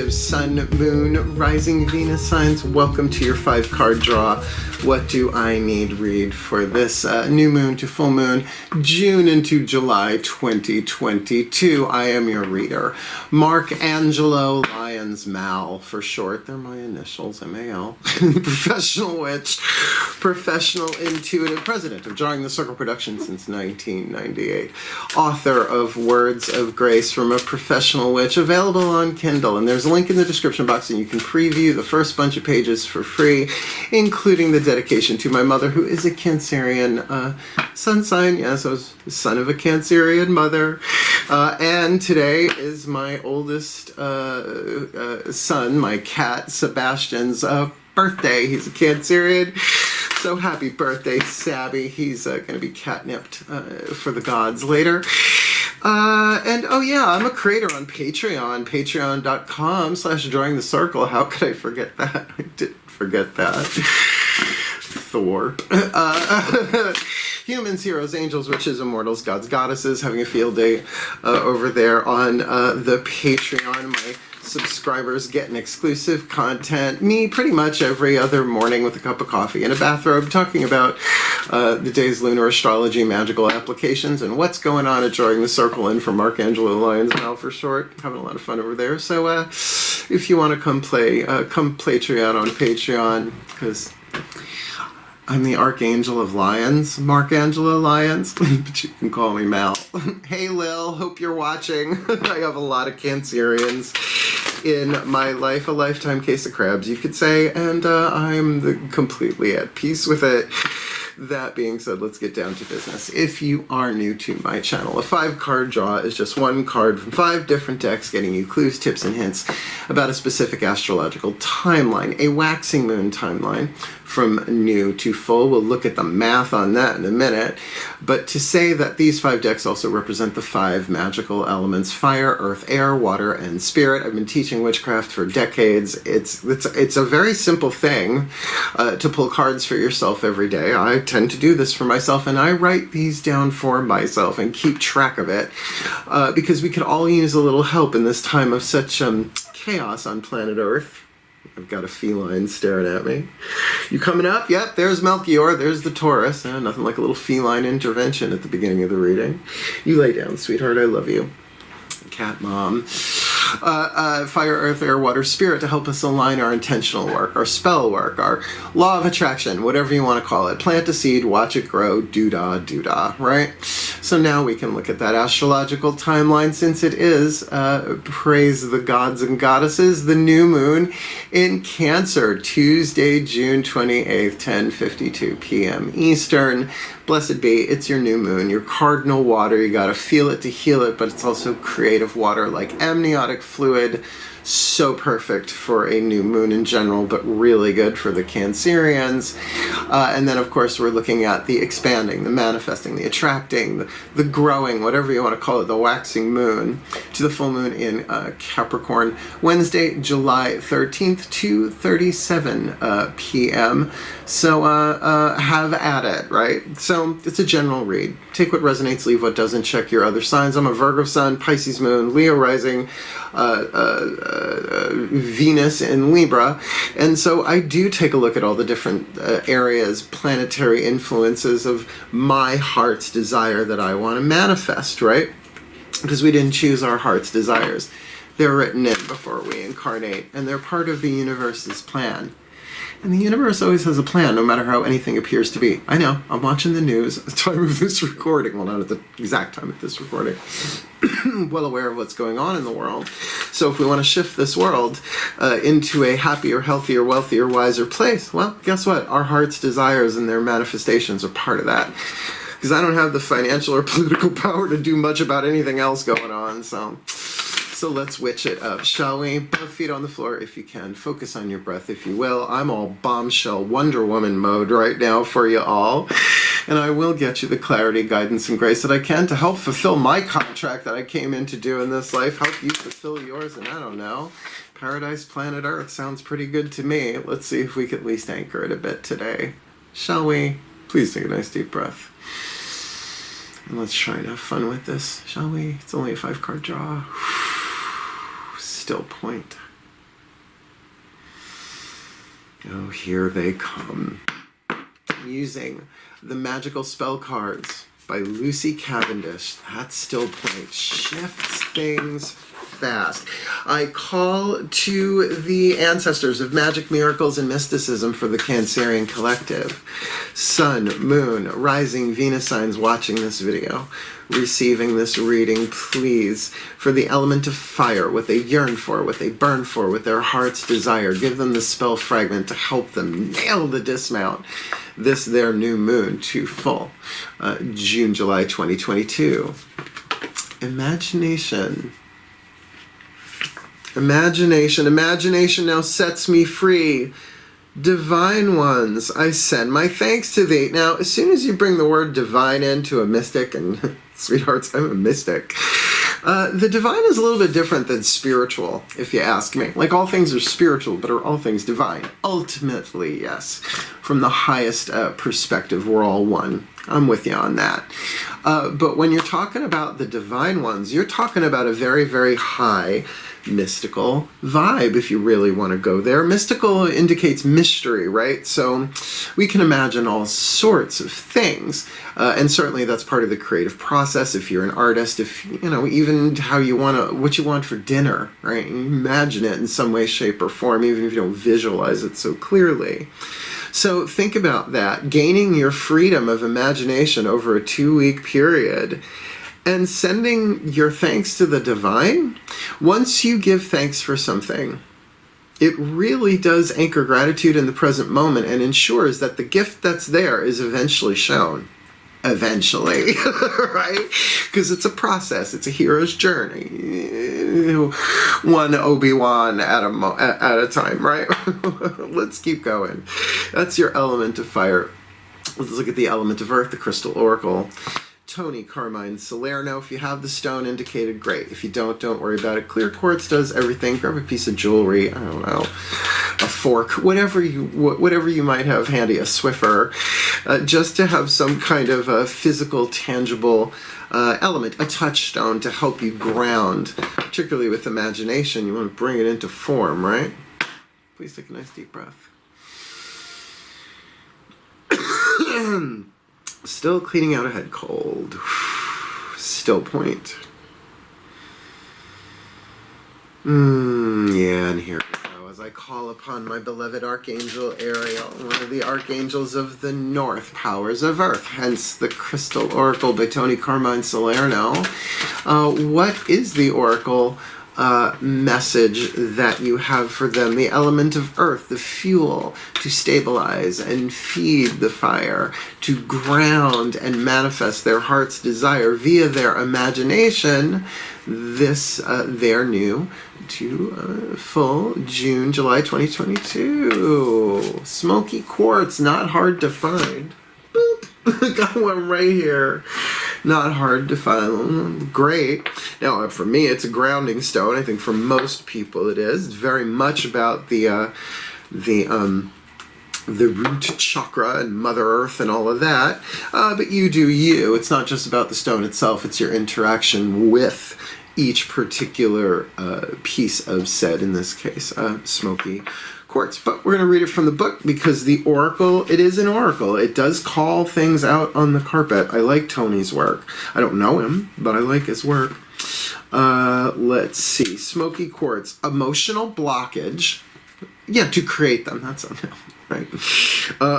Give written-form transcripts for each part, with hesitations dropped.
active Sun, Moon, Rising Venus signs. Welcome to your 5-card draw. What do I need read for this new moon to full moon, June into July 2022? I am your reader. Mark Angelo, Lyons, Mal for short. They're my initials, M-A-L. Professional witch, professional intuitive, president of Drawing the Circle Productions since 1998. Author of Words of Grace from a Professional Witch, available on Kindle. And there's a link in the description box and you can preview the first bunch of pages for free, including the dedication to my mother, who is a Cancerian sun sign. Yes, I was the son of a Cancerian mother. And today is my oldest son, my cat, Sebastian's birthday. He's a Cancerian. So happy birthday, Sabby. He's going to be catnipped for the gods later. And oh yeah, I'm a creator on Patreon, patreon.com/drawingthecircle. How could I forget that? I didn't forget that. Thor. Humans, heroes, angels, witches, immortals, gods, goddesses, having a field day over there on the Patreon. My subscribers getting exclusive content. Me pretty much every other morning with a cup of coffee and a bathrobe talking about the day's lunar astrology, magical applications, and what's going on at Drawing the Circle, and for Mark Angelo, Lyons, Mal for short. Having a lot of fun over there. So if you want to come play Triad on Patreon, because I'm the Archangel of Lyons, Mark Angelo Lyons, but you can call me Mal. Hey Lil, hope you're watching. I have a lot of Cancerians in my life, a lifetime case of crabs, you could say, and I'm completely at peace with it. That being said, let's get down to business. If you are new to my channel, a 5-card draw is just one card from 5 different decks, getting you clues, tips, and hints about a specific astrological timeline, a waxing moon timeline from new to full. We'll look at the math on that in a minute, but to say that these 5 decks also represent the 5 magical elements: fire, earth, air, water, and spirit. I've been teaching witchcraft for decades. It's a very simple thing to pull cards for yourself every day. I tend to do this for myself, and I write these down for myself and keep track of it because we could all use a little help in this time of such chaos on planet Earth. I've got a feline staring at me. You coming up? Yep, there's Melchior, there's the Taurus. Nothing like a little feline intervention at the beginning of the reading. You lay down, sweetheart, I love you. Cat mom. Fire, earth, air, water, spirit, to help us align our intentional work, our spell work, our law of attraction, whatever you want to call it. Plant a seed, watch it grow, doo-dah, right? So now we can look at that astrological timeline, since it is, praise the gods and goddesses, the new moon in Cancer, Tuesday, June 28th, 10:52 p.m. Eastern. Blessed be, it's your new moon, your cardinal water. You gotta feel it to heal it, but it's also creative water like amniotic fluid. So perfect for a new moon in general, but really good for the Cancerians. And then, of course, we're looking at the expanding, the manifesting, the attracting, the growing, whatever you want to call it, the waxing moon to the full moon in Capricorn, Wednesday, July 13th, 2:37 p.m. So have at it, right? So it's a general read. Take what resonates, leave what doesn't. Check your other signs. I'm a Virgo sun, Pisces moon, Leo rising, Venus in Libra, and so I do take a look at all the different areas, planetary influences of my heart's desire that I want to manifest, right? Because we didn't choose our heart's desires. They're written in before we incarnate, and they're part of the universe's plan. And the universe always has a plan, no matter how anything appears to be. I know, I'm watching the news at the time of this recording. Well, not at the exact time of this recording. Well aware of what's going on in the world. So if we want to shift this world into a happier, healthier, wealthier, wiser place, well, guess what? Our heart's desires and their manifestations are part of that. Because I don't have the financial or political power to do much about anything else going on, so let's witch it up, shall we? Both feet on the floor if you can. Focus on your breath if you will. I'm all bombshell Wonder Woman mode right now for you all. And I will get you the clarity, guidance, and grace that I can to help fulfill my contract that I came in to do in this life. Help you fulfill yours, and I don't know. Paradise, planet Earth sounds pretty good to me. Let's see if we can at least anchor it a bit today. Shall we? Please take a nice deep breath. And let's try and have fun with this, shall we? It's only a 5-card draw. Still point. Oh, here they come. Using the magical spell cards by Lucy Cavendish. That still point shifts things fast. I call to the ancestors of magic, miracles, and mysticism for the Cancerian collective. Sun, moon, rising Venus signs watching this video, receiving this reading, please, for the element of fire, what they yearn for, what they burn for, what their hearts desire. Give them the spell fragment to help them nail the dismount. This their new moon to full. June, July 2022. Imagination. Imagination. Imagination now sets me free. Divine ones, I send my thanks to thee. Now, as soon as you bring the word divine into a mystic, and sweethearts, I'm a mystic, the divine is a little bit different than spiritual, if you ask me. Like, all things are spiritual, but are all things divine? Ultimately, yes. From the highest perspective, we're all one. I'm with you on that. But when you're talking about the divine ones, you're talking about a very, very high mystical vibe, if you really want to go there. Mystical indicates mystery, right? So we can imagine all sorts of things, and certainly that's part of the creative process. If you're an artist, if you know, even how you want to, what you want for dinner, right? You imagine it in some way, shape, or form, even if you don't visualize it so clearly. So think about that, gaining your freedom of imagination over a 2-week period and sending your thanks to the divine. Once you give thanks for something, it really does anchor gratitude in the present moment and ensures that the gift that's there is eventually shown. Eventually, right? Because it's a process. It's a hero's journey. One Obi-Wan at a time, right? Let's keep going. That's your element of fire. Let's look at the element of earth, the crystal oracle. Tony, Carmine, Salerno. If you have the stone indicated, great. If you don't worry about it. Clear quartz does everything. Grab a piece of jewelry, I don't know, a fork, whatever you might have handy, a Swiffer, just to have some kind of a physical, tangible element, a touchstone to help you ground, particularly with imagination. You want to bring it into form, right? Please take a nice deep breath. Still cleaning out a head cold. Still point. Yeah, and here we go. As I call upon my beloved Archangel Ariel, one of the archangels of the north, powers of earth, hence the Crystal Oracle by Tony Carmine Salerno. What is the oracle message that you have for them? The element of earth, the fuel to stabilize and feed the fire, to ground and manifest their heart's desire via their imagination. This their new to full June, July 2022. Smoky quartz, not hard to find. Boop. Got one right here. Not hard to find. Great. Now, for me, it's a grounding stone. I think for most people it is. It's very much about the root chakra and Mother Earth and all of that. But you do you. It's not just about the stone itself. It's your interaction with each particular piece of said, in this case, smoky quartz. But we're going to read it from the book because the oracle, it is an oracle. It does call things out on the carpet. I like Tony's work. I don't know him, but I like his work. Let's see. Smoky quartz. Emotional blockage. Yeah, to create them. That's right.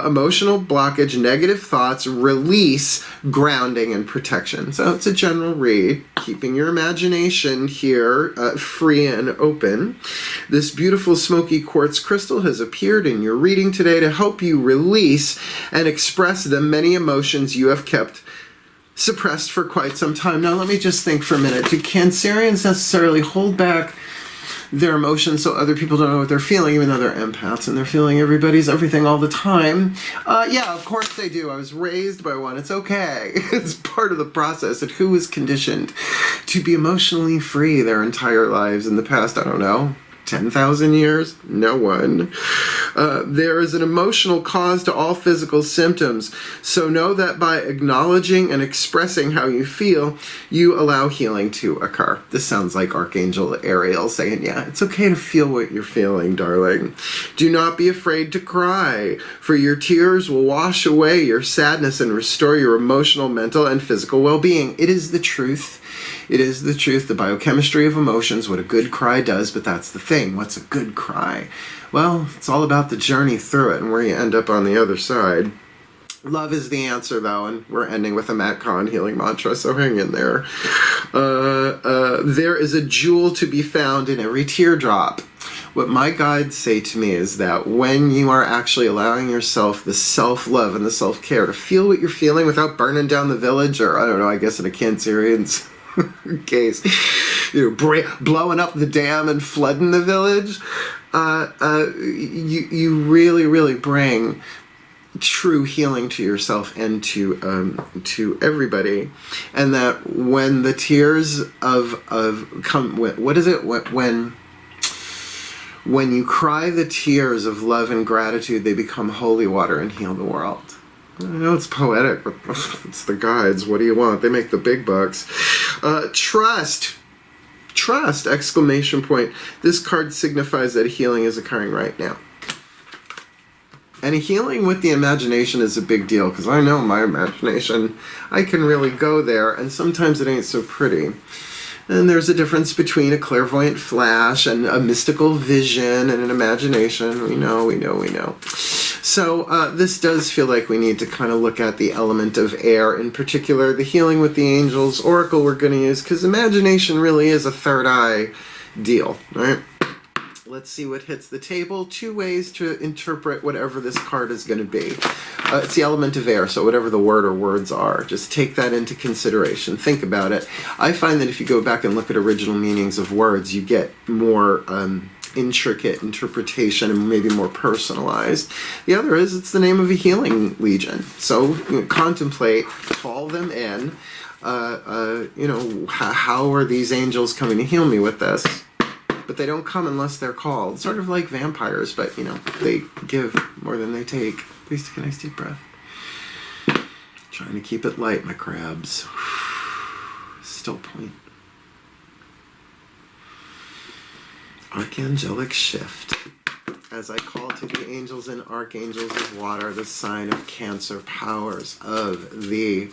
Emotional blockage, negative thoughts, release, grounding, and protection. So it's a general read, keeping your imagination here free and open. This beautiful smoky quartz crystal has appeared in your reading today to help you release and express the many emotions you have kept suppressed for quite some time. Now let me just think for a minute. Do Cancerians necessarily hold back their emotions so other people don't know what they're feeling, even though they're empaths and they're feeling everybody's everything all the time? Yeah, of course they do. I was raised by one. It's okay. It's part of the process. And who was conditioned to be emotionally free their entire lives in the past, I don't know, 10,000 years? No one. There is an emotional cause to all physical symptoms. So know that by acknowledging and expressing how you feel, you allow healing to occur. This sounds like Archangel Ariel saying, yeah, it's okay to feel what you're feeling, darling. Do not be afraid to cry, for your tears will wash away your sadness and restore your emotional, mental, and physical well-being. It is the truth. It is the truth, the biochemistry of emotions, what a good cry does, but that's the thing. What's a good cry? Well, it's all about the journey through it and where you end up on the other side. Love is the answer, though, and we're ending with a Matt Kahn healing mantra, so hang in there. There is a jewel to be found in every teardrop. What my guides say to me is that when you are actually allowing yourself the self-love and the self-care to feel what you're feeling without burning down the village, or I don't know, I guess in a Cancerian's case, blowing up the dam and flooding the village, you really, really bring true healing to yourself and to everybody. And that when the tears of come, what is it, when you cry the tears of love and gratitude, they become holy water and heal the world. I know it's poetic, but it's the guides. What do you want? They make the big bucks. Trust, exclamation point. This card signifies that healing is occurring right now. And healing with the imagination is a big deal, because I know my imagination, I can really go there, and sometimes it ain't so pretty. And there's a difference between a clairvoyant flash and a mystical vision and an imagination. We know. So this does feel like we need to kind of look at the element of air, in particular the healing with the angels oracle we're going to use, because imagination really is a third eye deal, right? Let's see what hits the table. 2 ways to interpret whatever this card is going to be. It's the element of air, so whatever the word or words are, just take that into consideration. Think about it. I find that if you go back and look at original meanings of words, you get more intricate interpretation and maybe more personalized. The other is it's the name of a healing legion. So contemplate, call them in. How are these angels coming to heal me with this? But they don't come unless they're called. Sort of like vampires, but, they give more than they take. Please take a nice deep breath. Trying to keep it light, my crabs. Still point. Archangelic shift. As I call to the angels and archangels of water, the sign of Cancer, powers of the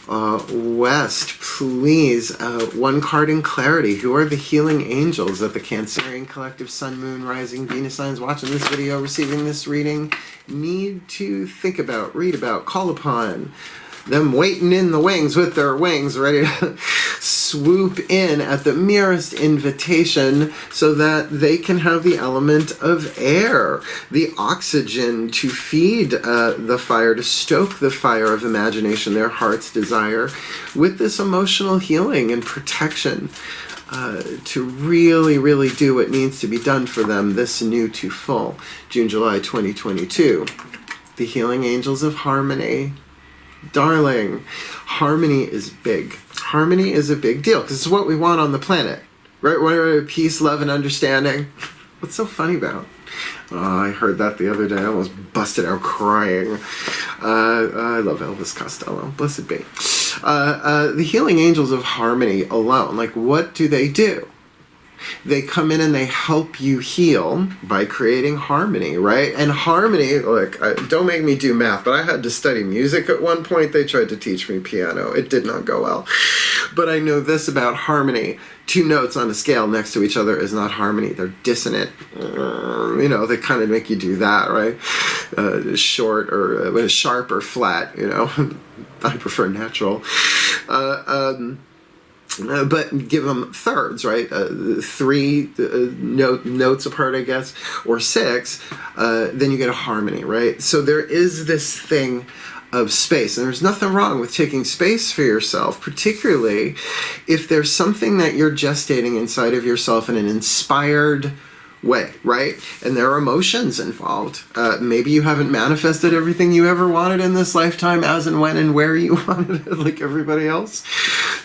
West, please, 1 card in clarity. Who are the healing angels that the Cancerian collective Sun, Moon, Rising, Venus signs watching this video, receiving this reading, need to think about, read about, call upon? Them waiting in the wings with their wings, ready to swoop in at the merest invitation so that they can have the element of air, the oxygen to feed the fire, to stoke the fire of imagination, their heart's desire, with this emotional healing and protection to really, really do what needs to be done for them this new to full, June, July 2022. The healing angels of harmony. Darling, harmony is big. Harmony is a big deal because it's what we want on the planet, right? We're peace, love, and understanding. What's so funny about? I heard that the other day. I almost busted out crying. I love Elvis Costello. Blessed be. The healing angels of harmony alone, like what do? They come in and they help you heal by creating harmony, right? And harmony, don't make me do math, but I had to study music at one point. They tried to teach me piano. It did not go well. But I know this about harmony. 2 notes on a scale next to each other is not harmony. They're dissonant. They kind of make you do that, right? Short or sharp or flat, I prefer natural. But give them thirds, right? 3 notes apart, I guess, or 6, then you get a harmony, right? So there is this thing of space, and there's nothing wrong with taking space for yourself, particularly if there's something that you're gestating inside of yourself in an inspired way, right? And there are emotions involved. Maybe you haven't manifested everything you ever wanted in this lifetime as and when and where you wanted it, like everybody else.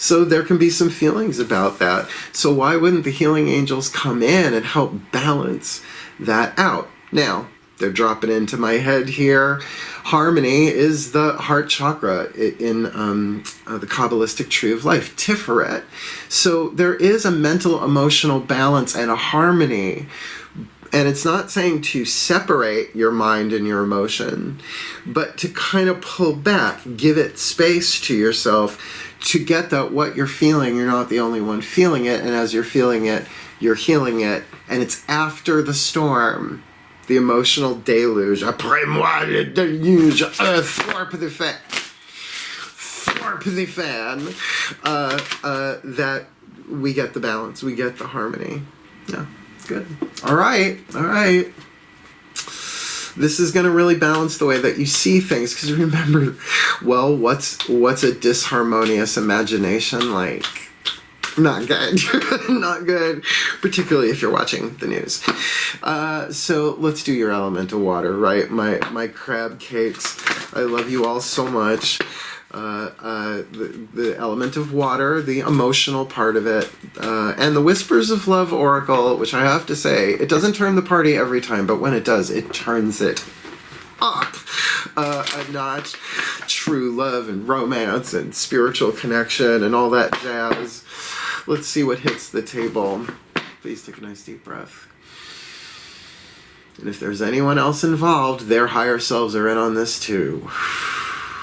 So there can be some feelings about that. So why wouldn't the healing angels come in and help balance that out? Now, they're dropping into my head here. Harmony is the heart chakra in the Kabbalistic tree of life, Tiferet. So there is a mental, emotional balance and a harmony. And it's not saying to separate your mind and your emotion, but to kind of pull back, give it space to yourself to get that what you're feeling, you're not the only one feeling it. And as you're feeling it, you're healing it. And it's after the storm. The emotional deluge, après moi le déluge, thorpe the fan, that we get the balance, we get the harmony. Yeah, good. All right. This is going to really balance the way that you see things, because remember, well, what's a disharmonious imagination like? Not good. Not good, particularly if you're watching the news. So let's do your element of water, right? My crab cakes. I love you all so much. The element of water, the emotional part of it, and the Whispers of Love Oracle, which I have to say, it doesn't turn the party every time, but when it does, it turns it up a notch. True love and romance and spiritual connection and all that jazz. Let's see what hits the table. Please take a nice deep breath. And if there's anyone else involved, their higher selves are in on this too.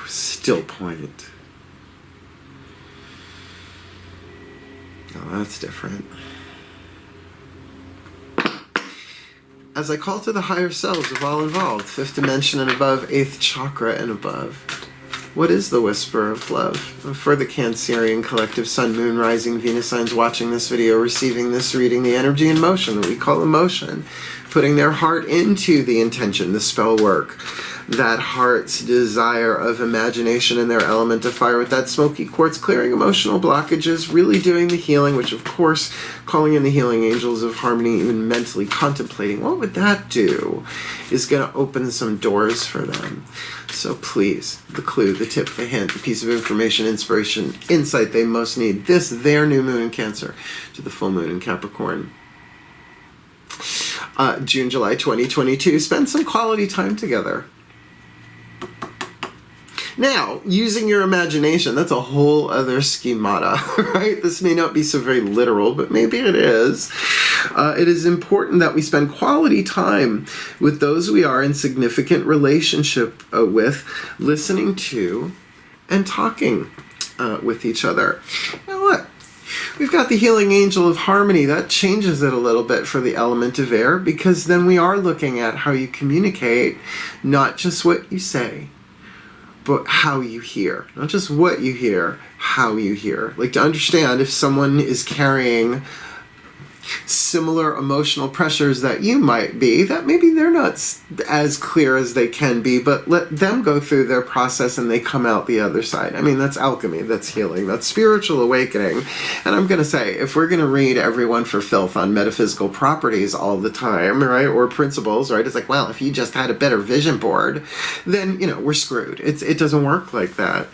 Still point. Oh, that's different. As I call to the higher selves of all involved, 5th dimension and above, 8th chakra and above. What is the whisper of love? For the Cancerian collective Sun, Moon, Rising, Venus signs watching this video, receiving this reading, the energy in motion that we call emotion, putting their heart into the intention, the spell work, that heart's desire of imagination and their element of fire with that smoky quartz, clearing emotional blockages, really doing the healing, which of course, calling in the healing angels of harmony, even mentally contemplating what would that do, is going to open some doors for them. So please, the clue, the tip, the hint, the piece of information, inspiration, insight they most need, this, their new moon in Cancer, to the full moon in Capricorn. June, July 2022, spend some quality time together. Now, using your imagination, that's a whole other schemata, right? This may not be so very literal, but maybe it is. It is important that we spend quality time with those we are in significant relationship with, listening to, and talking with each other. Now look, we've got the healing angel of harmony. That changes it a little bit for the element of air, because then we are looking at how you communicate, not just what you say, but how you hear. Not just what you hear, how you hear. Like, to understand if someone is carrying similar emotional pressures that you might be, that maybe they're not as clear as they can be, but let them go through their process and they come out the other side. I mean, that's alchemy, that's healing, that's spiritual awakening. And I'm going to say, if we're going to read everyone for filth on metaphysical properties all the time, right, or principles, right, it's like, well, if you just had a better vision board, then, you know, we're screwed. It doesn't work like that.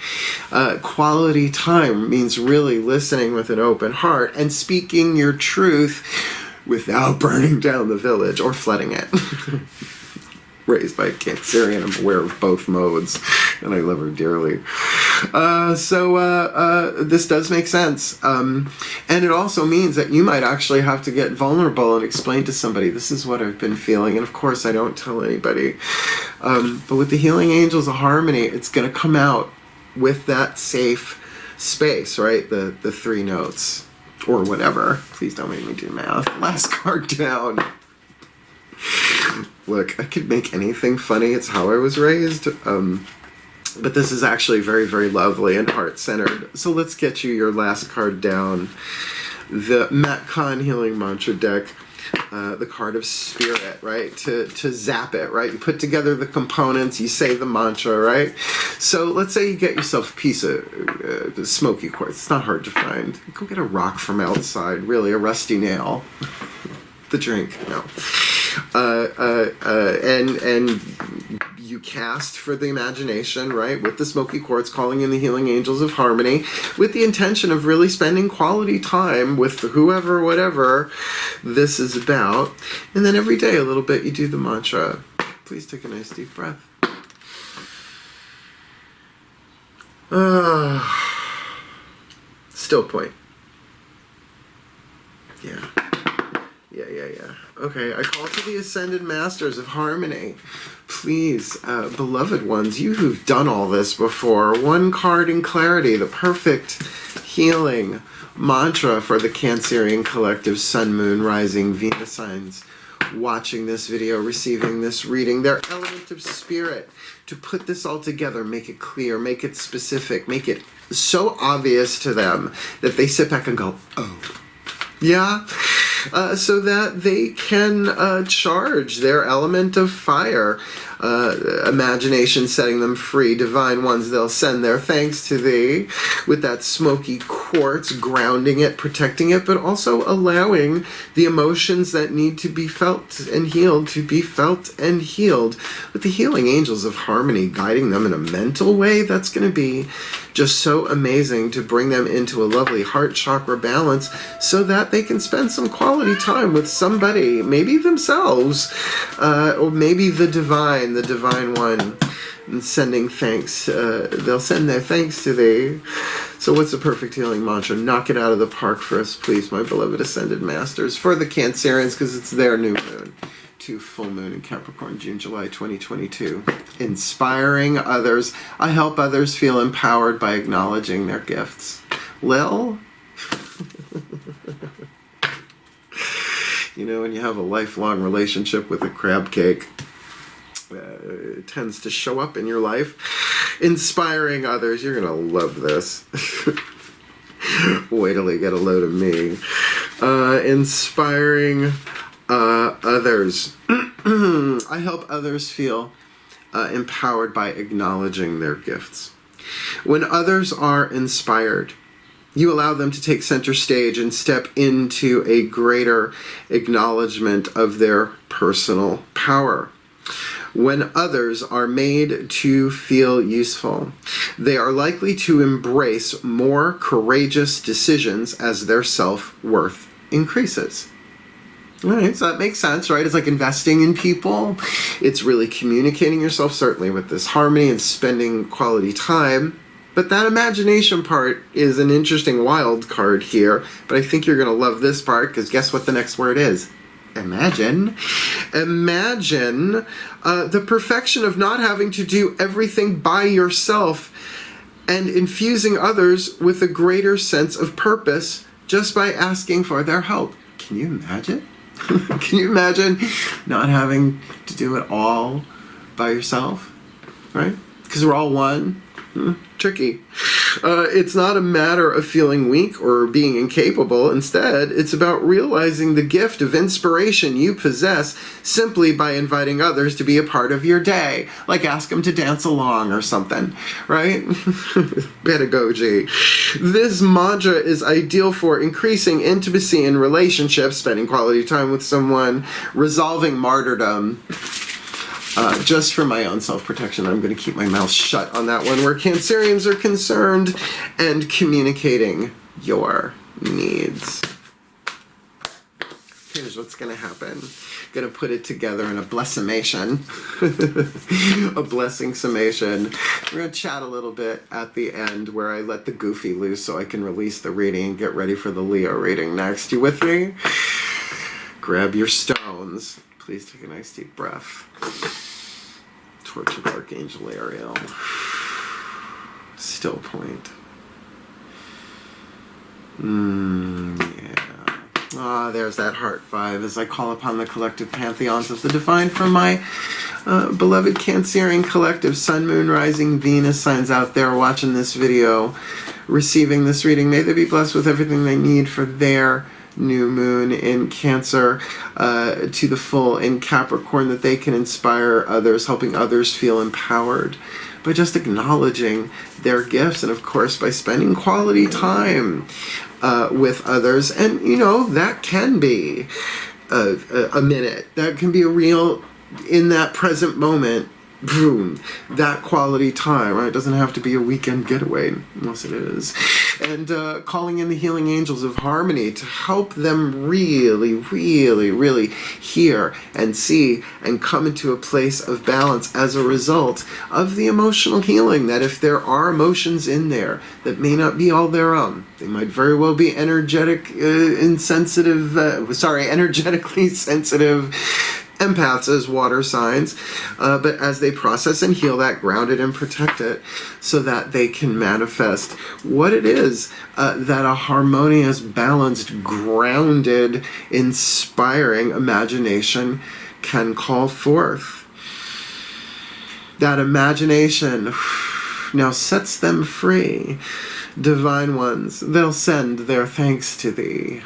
Quality time means really listening with an open heart and speaking your truth without burning down the village or flooding it. Raised by a Cancerian, I'm aware of both modes, and I love her dearly. So this does make sense. And it also means that you might actually have to get vulnerable and explain to somebody, this is what I've been feeling. And of course, I don't tell anybody. But with the healing angels of harmony, it's going to come out with that safe space, right? The 3 notes. Or whatever. Please don't make me do math. Last card down. Look, I could make anything funny. It's how I was raised. But this is actually very, very lovely and heart-centered. So let's get you your last card down. The Matt Kahn Healing Mantra deck. The card of spirit, right? To zap it, right? You put together the components, you say the mantra, right? So let's say you get yourself a piece of smoky quartz. It's not hard to find. Go get a rock from outside, really, a rusty nail. The drink, no. And you you cast for the imagination, right, with the smoky quartz, calling in the healing angels of harmony, with the intention of really spending quality time with whoever, whatever this is about. And then every day a little bit you do the mantra. Please take a nice deep breath. Still point. Yeah. Okay, I call to the Ascended Masters of Harmony. Please, beloved ones, you who've done all this before, one card in clarity, the perfect healing mantra for the Cancerian collective, Sun, Moon, Rising, Venus signs, watching this video, receiving this reading, their element of spirit, to put this all together, make it clear, make it specific, make it so obvious to them that they sit back and go, oh. Yeah, so that they can charge their element of fire, imagination setting them free. Divine ones, they'll send their thanks to thee with that smoky quartz, grounding it, protecting it, but also allowing the emotions that need to be felt and healed to be felt and healed, with the healing angels of harmony guiding them in a mental way. That's going to be just so amazing to bring them into a lovely heart chakra balance so that they can spend some quality time with somebody, maybe themselves, or maybe the divine one, and sending thanks. They'll send their thanks to thee. So what's the perfect healing mantra? Knock it out of the park for us, please, my beloved Ascended Masters, for the Cancerians, because it's their new moon. To full moon in Capricorn, June, July 2022. Inspiring others. I help others feel empowered by acknowledging their gifts. Lil? You know, when you have a lifelong relationship with a crab cake, it tends to show up in your life. Inspiring others. You're going to love this. Wait till you get a load of me. Inspiring others. I help others feel empowered by acknowledging their gifts. When others are inspired, you allow them to take center stage and step into a greater acknowledgement of their personal power. When others are made to feel useful, they are likely to embrace more courageous decisions as their self-worth increases. All right, so that makes sense, right? It's like investing in people. It's really communicating yourself, certainly with this harmony and spending quality time. But that imagination part is an interesting wild card here. But I think you're going to love this part, because guess what the next word is? Imagine. Imagine the perfection of not having to do everything by yourself and infusing others with a greater sense of purpose just by asking for their help. Can you imagine? Can you imagine not having to do it all by yourself, right? Because we're all one. Tricky. It's not a matter of feeling weak or being incapable. Instead, it's about realizing the gift of inspiration you possess simply by inviting others to be a part of your day. Like ask them to dance along or something, right? Pedagogy. This mantra is ideal for increasing intimacy in relationships, spending quality time with someone, resolving martyrdom. Just for my own self-protection, I'm going to keep my mouth shut on that one, where Cancerians are concerned, and communicating your needs. Here's what's going to happen. Going to put it together in a blessimation, a blessing summation. We're going to chat a little bit at the end, where I let the goofy loose so I can release the reading and get ready for the Leo reading next. You with me? Grab your stones. Please take a nice deep breath. Torch of Archangel Ariel. Still point. Yeah. There's that heart 5 as I call upon the collective pantheons of the divine from my beloved Cancerian collective, Sun, Moon, Rising, Venus signs out there watching this video, receiving this reading. May they be blessed with everything they need for their new moon in Cancer, to the full in Capricorn, that they can inspire others, helping others feel empowered by just acknowledging their gifts, and of course by spending quality time with others. And you know, that can be a minute, that can be a real, in that present moment, boom, that quality time, right? It doesn't have to be a weekend getaway, unless it is. And calling in the healing angels of harmony to help them really, really, really hear and see and come into a place of balance as a result of the emotional healing. That if there are emotions in there that may not be all their own, they might very well be energetically sensitive empaths as water signs, but as they process and heal that, ground it and protect it so that they can manifest what it is that a harmonious, balanced, grounded, inspiring imagination can call forth. That imagination now sets them free. Divine ones, they'll send their thanks to thee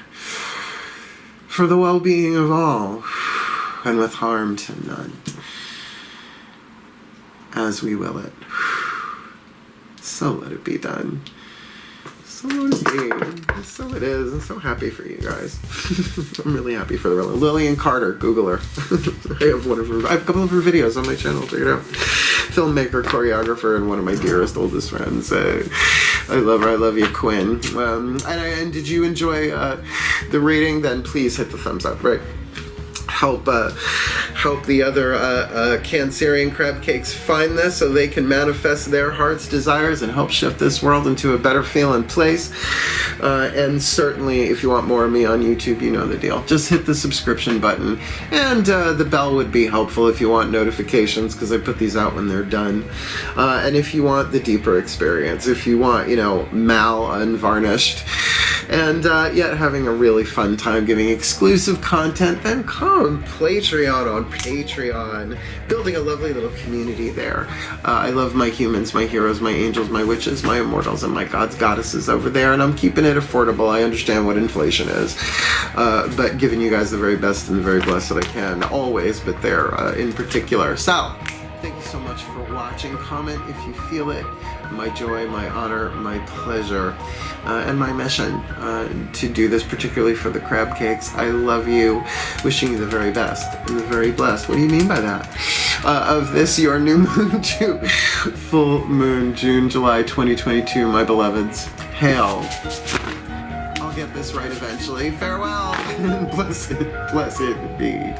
for the well-being of all, and with harm to none, as we will it. So let it be done. So let it be. So it is. I'm so happy for you guys. I'm really happy for the Lillian Carter. Google her. I have a couple of her videos on my channel. Check it out. Filmmaker, choreographer, and one of my dearest, oldest friends. I love her. I love you, Quinn. And did you enjoy the reading? Then please hit the thumbs up. Right. Help the other Cancerian crab cakes find this so they can manifest their heart's desires and help shift this world into a better feeling place. And certainly, if you want more of me on YouTube, you know the deal. Just hit the subscription button, and the bell would be helpful if you want notifications, because I put these out when they're done. And if you want the deeper experience, if you want, Mal unvarnished, and yet having a really fun time giving exclusive content, then come Patreon on Patreon, building a lovely little community there. I love my humans, my heroes, my angels, my witches, my immortals, and my gods, goddesses over there, and I'm keeping it affordable. I understand what inflation is, but giving you guys the very best and the very blessed that I can, always, but there in particular. So, thank you so much for watching. Comment if you feel it. My joy, my honor, my pleasure, and my mission to do this, particularly for the crab cakes. I love you. Wishing you the very best and the very blessed. What do you mean by that? Of this, your new moon to full moon, June, July 2022, my beloveds. Hail. I'll get this right eventually. Farewell. Blessed be.